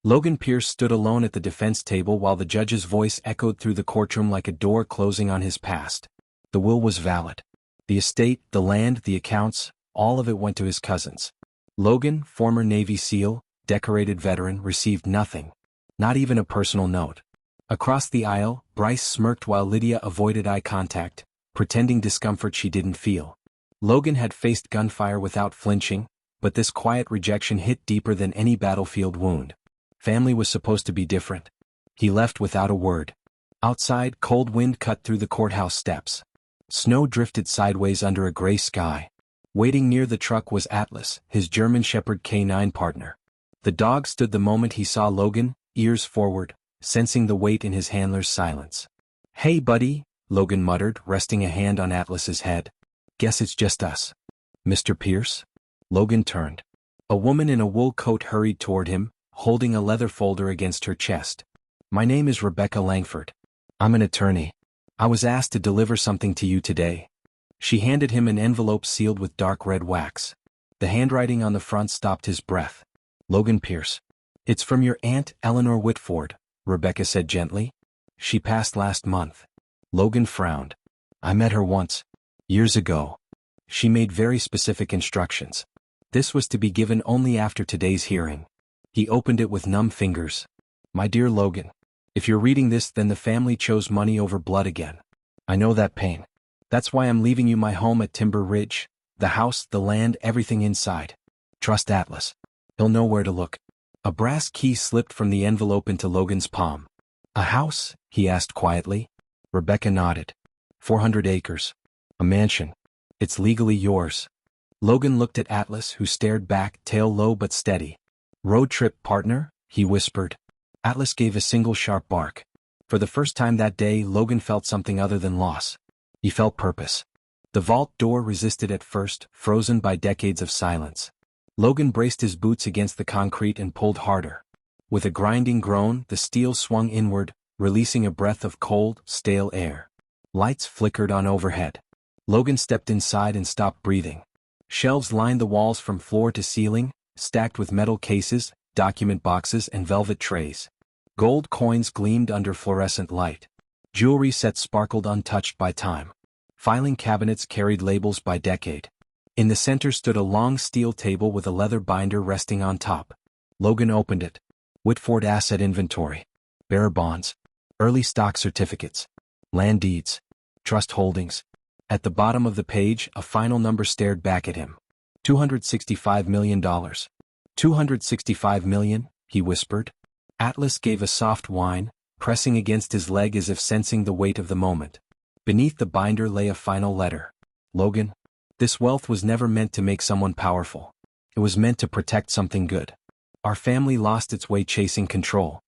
Logan Pierce stood alone at the defense table while the judge's voice echoed through the courtroom like a door closing on his past. The will was valid. The estate, the land, the accounts, all of it went to his cousins. Logan, former Navy SEAL, decorated veteran, received nothing. Not even a personal note. Across the aisle, Bryce smirked while Lydia avoided eye contact, pretending discomfort she didn't feel. Logan had faced gunfire without flinching, but this quiet rejection hit deeper than any battlefield wound. Family was supposed to be different. He left without a word. Outside, cold wind cut through the courthouse steps. Snow drifted sideways under a gray sky. Waiting near the truck was Atlas, his German Shepherd K9 partner. The dog stood the moment he saw Logan, ears forward, sensing the weight in his handler's silence. "Hey buddy," Logan muttered, resting a hand on Atlas's head. "Guess it's just us." "Mr. Pierce?" Logan turned. A woman in a wool coat hurried toward him, holding a leather folder against her chest. "My name is Rebecca Langford. I'm an attorney. I was asked to deliver something to you today." She handed him an envelope sealed with dark red wax. The handwriting on the front stopped his breath. "Logan Pierce. It's from your aunt, Eleanor Whitford," Rebecca said gently. "She passed last month." Logan frowned. "I met her once. Years ago. She made very specific instructions. This was to be given only after today's hearing." He opened it with numb fingers. "My dear Logan, if you're reading this, then the family chose money over blood again. I know that pain. That's why I'm leaving you my home at Timber Ridge, the house, the land, everything inside. Trust Atlas. He'll know where to look." A brass key slipped from the envelope into Logan's palm. "A house?" he asked quietly. Rebecca nodded. 400 acres. A mansion. It's legally yours." Logan looked at Atlas, who stared back, tail low but steady. "Road trip, partner?" he whispered. Atlas gave a single sharp bark. For the first time that day, Logan felt something other than loss. He felt purpose. The vault door resisted at first, frozen by decades of silence. Logan braced his boots against the concrete and pulled harder. With a grinding groan, the steel swung inward, releasing a breath of cold, stale air. Lights flickered on overhead. Logan stepped inside and stopped breathing. Shelves lined the walls from floor to ceiling, stacked with metal cases, document boxes, and velvet trays. Gold coins gleamed under fluorescent light. Jewelry sets sparkled untouched by time. Filing cabinets carried labels by decade. In the center stood a long steel table with a leather binder resting on top. Logan opened it. Whitford Asset Inventory. Bearer bonds. Early stock certificates. Land deeds. Trust holdings. At the bottom of the page, a final number stared back at him. $265 million. $265 million, he whispered. Atlas gave a soft whine, pressing against his leg as if sensing the weight of the moment. Beneath the binder lay a final letter. "Logan, this wealth was never meant to make someone powerful. It was meant to protect something good. Our family lost its way chasing control.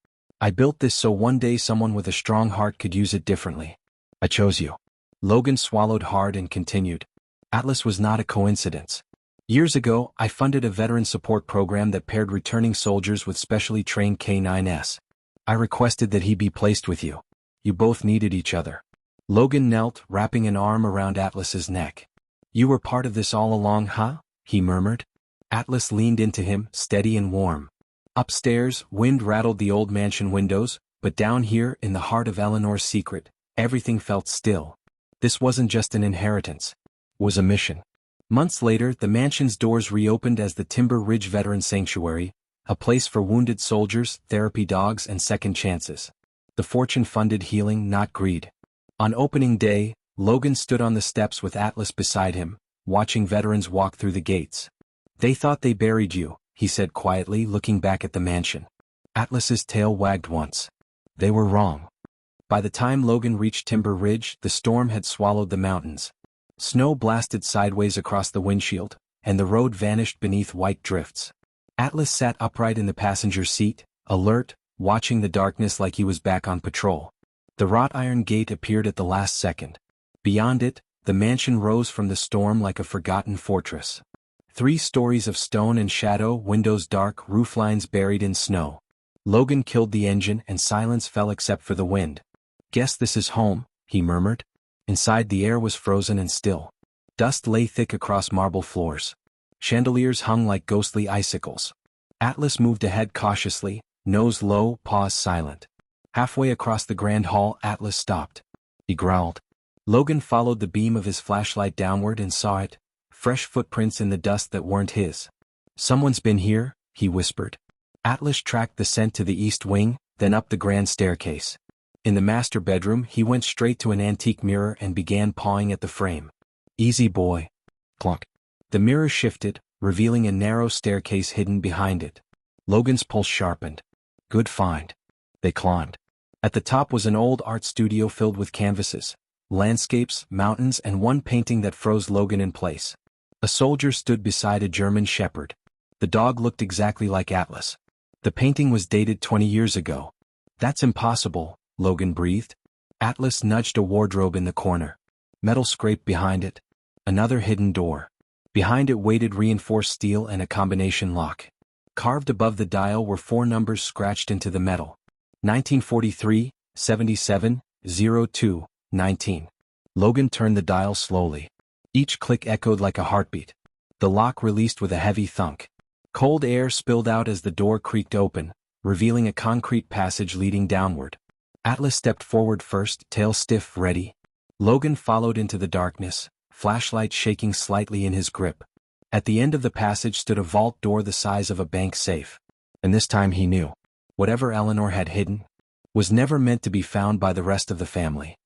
I built this so one day someone with a strong heart could use it differently. I chose you." Logan swallowed hard and continued. "Atlas was not a coincidence. Years ago, I funded a veteran support program that paired returning soldiers with specially trained K9s. I requested that he be placed with you. You both needed each other." Logan knelt, wrapping an arm around Atlas's neck. "You were part of this all along, huh?" he murmured. Atlas leaned into him, steady and warm. Upstairs, wind rattled the old mansion windows, but down here, in the heart of Eleanor's secret, everything felt still. This wasn't just an inheritance. It was a mission. Months later, the mansion's doors reopened as the Timber Ridge Veteran Sanctuary, a place for wounded soldiers, therapy dogs, and second chances. The fortune funded healing, not greed. On opening day, Logan stood on the steps with Atlas beside him, watching veterans walk through the gates. "They thought they buried you," he said quietly, looking back at the mansion. Atlas's tail wagged once. They were wrong. By the time Logan reached Timber Ridge, the storm had swallowed the mountains. Snow blasted sideways across the windshield, and the road vanished beneath white drifts. Atlas sat upright in the passenger seat, alert, watching the darkness like he was back on patrol. The wrought iron gate appeared at the last second. Beyond it, the mansion rose from the storm like a forgotten fortress. 3 stories of stone and shadow, windows dark, rooflines buried in snow. Logan killed the engine and silence fell except for the wind. "Guess this is home," he murmured. Inside the air was frozen and still. Dust lay thick across marble floors. Chandeliers hung like ghostly icicles. Atlas moved ahead cautiously, Nose low, paws silent. Halfway across the grand hall, Atlas stopped. He growled. Logan followed the beam of his flashlight downward and saw it. Fresh footprints in the dust that weren't his. "Someone's been here," he whispered. Atlas tracked the scent to the east wing, then up the grand staircase. In the master bedroom, he went straight to an antique mirror and began pawing at the frame. "Easy boy." Clunk. The mirror shifted, revealing a narrow staircase hidden behind it. Logan's pulse sharpened. Good find. They climbed. At the top was an old art studio filled with canvases, landscapes, mountains, and one painting that froze Logan in place. A soldier stood beside a German shepherd. The dog looked exactly like Atlas. The painting was dated 20 years ago. "That's impossible," Logan breathed. Atlas nudged a wardrobe in the corner. Metal scraped behind it. Another hidden door. Behind it waited reinforced steel and a combination lock. Carved above the dial were 4 numbers scratched into the metal. 1943, 77, 02, 19. Logan turned the dial slowly. Each click echoed like a heartbeat. The lock released with a heavy thunk. Cold air spilled out as the door creaked open, revealing a concrete passage leading downward. Atlas stepped forward first, tail stiff, ready. Logan followed into the darkness, flashlight shaking slightly in his grip. At the end of the passage stood a vault door the size of a bank safe. And this time he knew. Whatever Eleanor had hidden was never meant to be found by the rest of the family.